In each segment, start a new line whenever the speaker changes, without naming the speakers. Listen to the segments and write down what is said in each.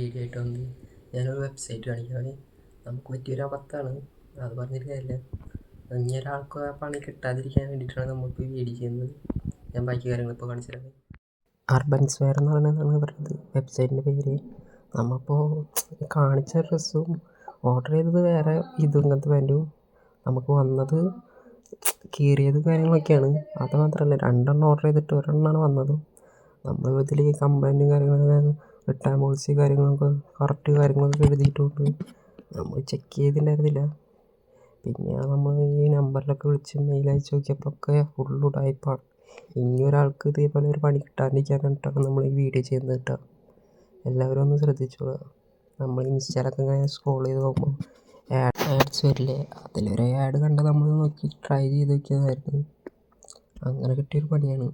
Video ആയിട്ട് വന്ന് ഞാനൊരു വെബ്സൈറ്റ് കാണിക്കാതെ നമുക്ക് പറ്റിയൊരു അബദ്ധമാണ്. അത് പറഞ്ഞിട്ട് കാര്യമില്ല. ഇനി ഒരാൾക്ക് ആ പണി കിട്ടാതിരിക്കാൻ വേണ്ടിയിട്ടാണ് നമ്മളിപ്പോൾ ഈ വീഡിയോ ചെയ്യുന്നത്. ഞാൻ ബാക്കി കാര്യങ്ങൾ ഇപ്പോൾ കാണിച്ചു തരാം. അർബൻസ്വെയർ എന്ന് പറയുന്നതാണ് പറയുന്നത് വെബ്സൈറ്റിൻ്റെ പേര്. നമ്മളിപ്പോൾ കാണിച്ച ഡ്രസ്സും ഓർഡർ ചെയ്തത് വേറെ ഇങ്ങനത്തെ പാൻറ്റും, നമുക്ക് വന്നത് കീറിയതും കാര്യങ്ങളൊക്കെയാണ്. അത് മാത്രമല്ല, 2 ഓർഡർ ചെയ്തിട്ട് ഒരെണ്ണമാണ് വന്നത്. നമ്മൾ ഇതിൽ കംപ്ലൈൻറ്റും കാര്യങ്ങളൊക്കെ റിട്ടേൺ പോളിസി കാര്യങ്ങളൊക്കെ കറക്റ്റ് കാര്യങ്ങളൊക്കെ എഴുതിയിട്ടുണ്ട്. നമ്മൾ ചെക്ക് ചെയ്തിട്ടുണ്ടായിരുന്നില്ല. പിന്നെ നമ്മൾ ഈ നമ്പറിലൊക്കെ വിളിച്ച് മെയിൽ അയച്ച് നോക്കിയപ്പോൾ ഒക്കെ ഫുൾ ഉടായിപ്പാണ്. ഇനി ഒരാൾക്ക് ഇതേപോലെ ഒരു പണി കിട്ടാണ്ടിരിക്കാൻ വേണ്ടിയിട്ടാണ് നമ്മൾ ഈ വീഡിയോ ചെയ്യുന്നത് കേട്ടോ. എല്ലാവരും ഒന്ന് ശ്രദ്ധിച്ചോളുക. നമ്മൾ ഇൻസ്റ്റയിലൊക്കെ ഇങ്ങനെ സ്ക്രോൾ ചെയ്ത് നോക്കുമ്പോൾ ആഡ്സ് വരില്ലേ, അതിലൊരു ആഡ് കണ്ട് നമ്മൾ നോക്കി ട്രൈ ചെയ്ത് നോക്കിയതായിരുന്നു. അങ്ങനെ കിട്ടിയൊരു പണിയാണ്.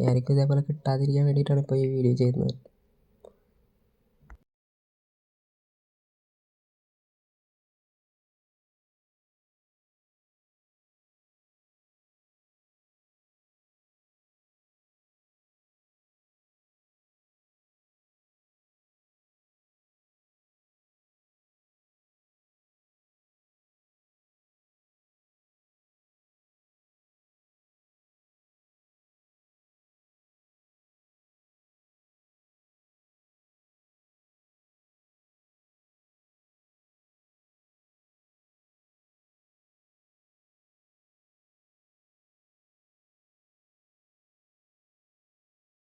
ആർക്കും ഇതേപോലെ കിട്ടാതിരിക്കാൻ വേണ്ടിയിട്ടാണ് ഇപ്പോൾ ഈ വീഡിയോ ചെയ്യുന്നത്.